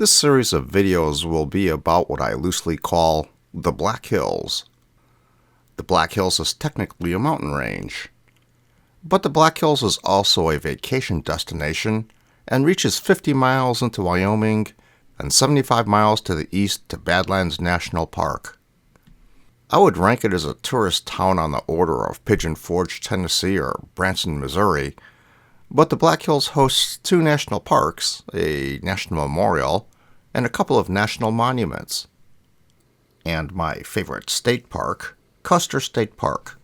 This series of videos will be about what I loosely call the Black Hills. The Black Hills is technically a mountain range, but the Black Hills is also a vacation destination and reaches 50 miles into Wyoming and 75 miles to the east to Badlands National Park. I would rank it as a tourist town on the order of Pigeon Forge, Tennessee or Branson, Missouri, but the Black Hills hosts 2 national parks, a national memorial, and a couple of national monuments. And my favorite state park, Custer State Park.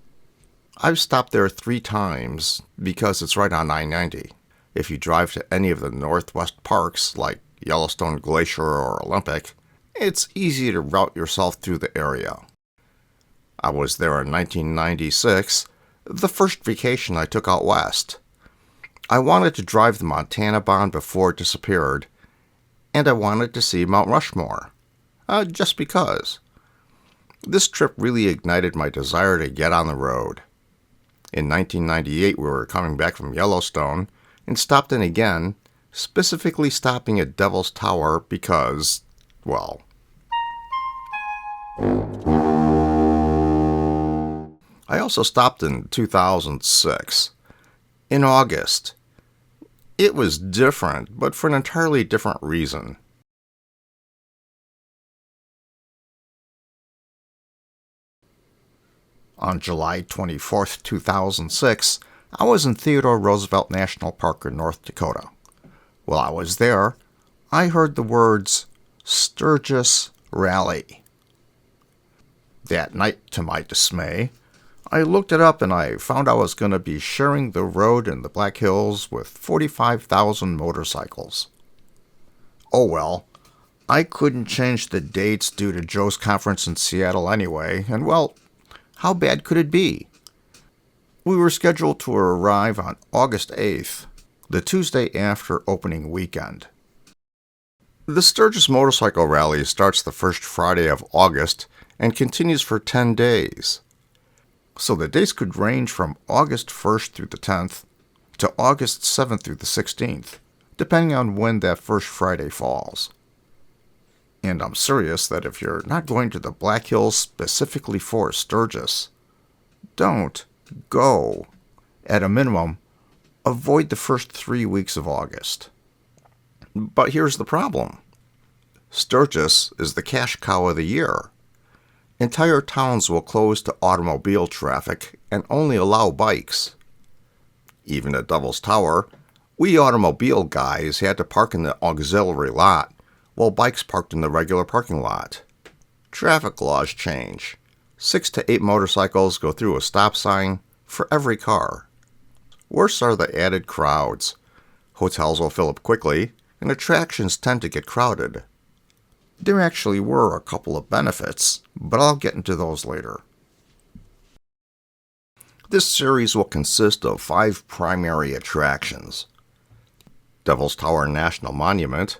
I've stopped there 3 times because it's right on I-90. If you drive to any of the Northwest parks like Yellowstone Glacier or Olympic, it's easy to route yourself through the area. I was there in 1996, the first vacation I took out west. I wanted to drive the Montana Bond before it disappeared, and I wanted to see Mount Rushmore, just because. This trip really ignited my desire to get on the road. In 1998, we were coming back from Yellowstone and stopped in again, specifically stopping at Devil's Tower because, well, I also stopped in 2006, in August. It was different, but for an entirely different reason. On July 24, 2006, I was in Theodore Roosevelt National Park in North Dakota. While I was there, I heard the words Sturgis Rally. That night, to my dismay, I looked it up and I found I was going to be sharing the road in the Black Hills with 45,000 motorcycles. Oh well, I couldn't change the dates due to Joe's conference in Seattle anyway, and well, how bad could it be? We were scheduled to arrive on August 8th, the Tuesday after opening weekend. The Sturgis Motorcycle Rally starts the first Friday of August and continues for 10 days. So the dates could range from August 1st through the 10th to August 7th through the 16th, depending on when that first Friday falls. And I'm serious that if you're not going to the Black Hills specifically for Sturgis, don't go. At a minimum, avoid the first 3 weeks of August. But here's the problem. Sturgis is the cash cow of the year. Entire towns will close to automobile traffic and only allow bikes. Even at Devil's Tower, we automobile guys had to park in the auxiliary lot, while bikes parked in the regular parking lot. Traffic laws change. 6 to 8 motorcycles go through a stop sign for every car. Worse are the added crowds. Hotels will fill up quickly, and attractions tend to get crowded. There actually were a couple of benefits, but I'll get into those later. This series will consist of 5 primary attractions: Devil's Tower National Monument,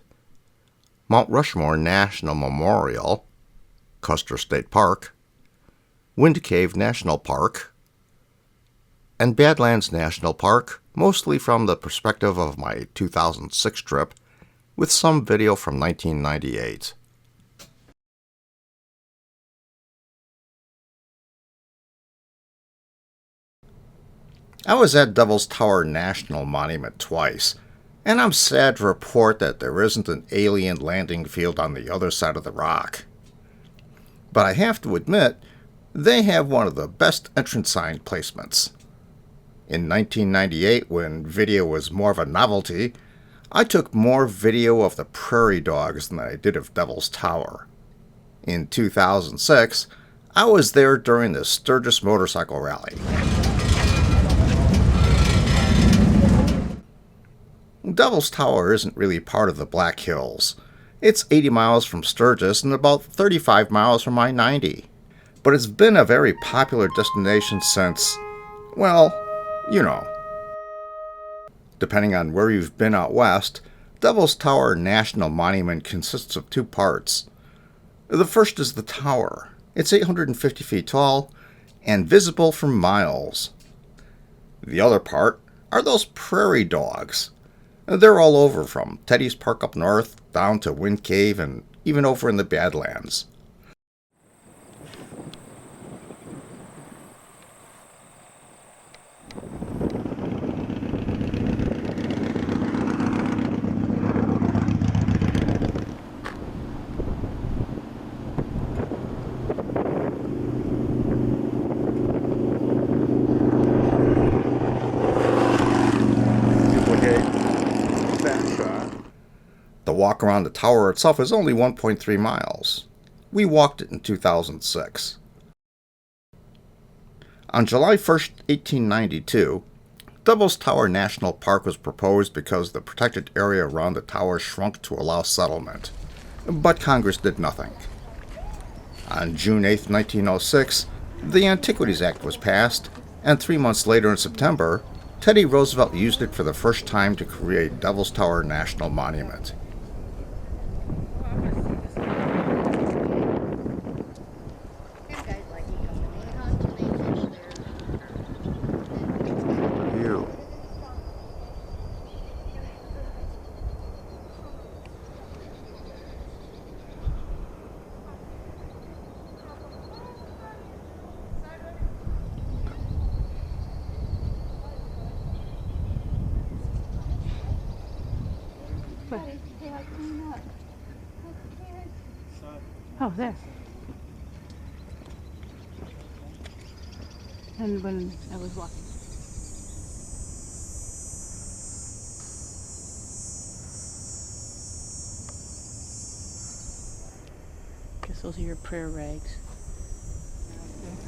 Mount Rushmore National Memorial, Custer State Park, Wind Cave National Park, and Badlands National Park, mostly from the perspective of my 2006 trip, with some video from 1998. I was at Devil's Tower National Monument twice, and I'm sad to report that there isn't an alien landing field on the other side of the rock. But I have to admit, they have one of the best entrance sign placements. In 1998, when video was more of a novelty, I took more video of the prairie dogs than I did of Devil's Tower. In 2006, I was there during the Sturgis Motorcycle Rally. Devil's Tower isn't really part of the Black Hills. It's 80 miles from Sturgis and about 35 miles from I-90. But it's been a very popular destination since, well, you know. Depending on where you've been out west, Devil's Tower National Monument consists of 2 parts. The first is the tower. It's 850 feet tall and visible for miles. The other part are those prairie dogs. They're all over, from Teddy's Park up north down to Wind Cave and even over in the Badlands. The walk around the tower itself is only 1.3 miles. We walked it in 2006. On July 1st, 1892, Devil's Tower National Park was proposed because the protected area around the tower shrunk to allow settlement. But Congress did nothing. On June 8, 1906, the Antiquities Act was passed, and 3 months later in September, Teddy Roosevelt used it for the first time to create Devil's Tower National Monument. Oh, there. And when I was walking. Guess those are your prayer rags.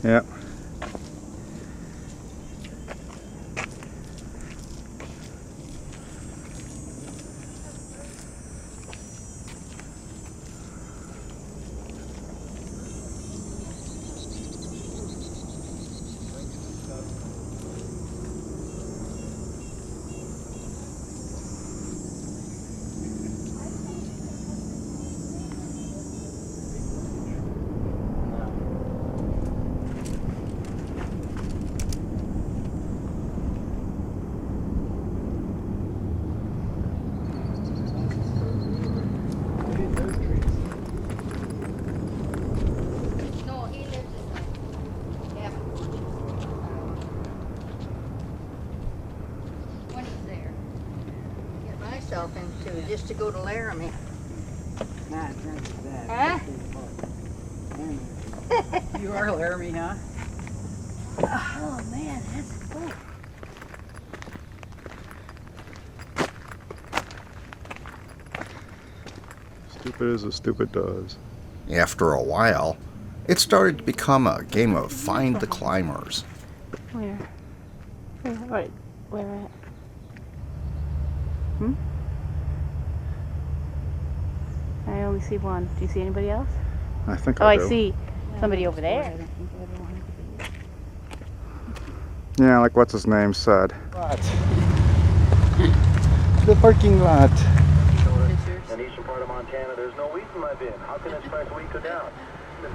Yep. Into just to go to Laramie. Huh? You are Laramie, huh? Oh man, that's cool. Stupid as a stupid does. After a while, it started to become a game of find the climbers. Where? Where at? Hmm? I only see one. Do you see anybody else? I think Oh, I I do. see somebody over there. Yeah, like what's his name said. The parking lot. In the eastern part of Montana, there's no wheat in my bin. How can this price of wheat go down?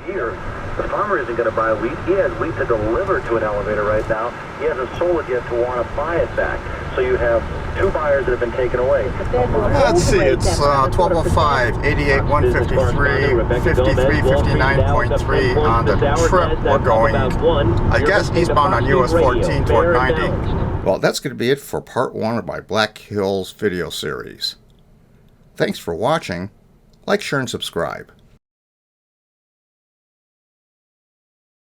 Here, the farmer isn't going to buy wheat. He has wheat to deliver to an elevator right now. He hasn't sold it yet to want to buy it back. So you have two buyers that have been taken away. Let's see, it's 1205, 88, 153, 53, 59.3 on the trip. We're going, I guess, eastbound on US 14 toward 90. Well, that's going to be it for part 1 of my Black Hills video series. Thanks for watching. Like, share, and subscribe.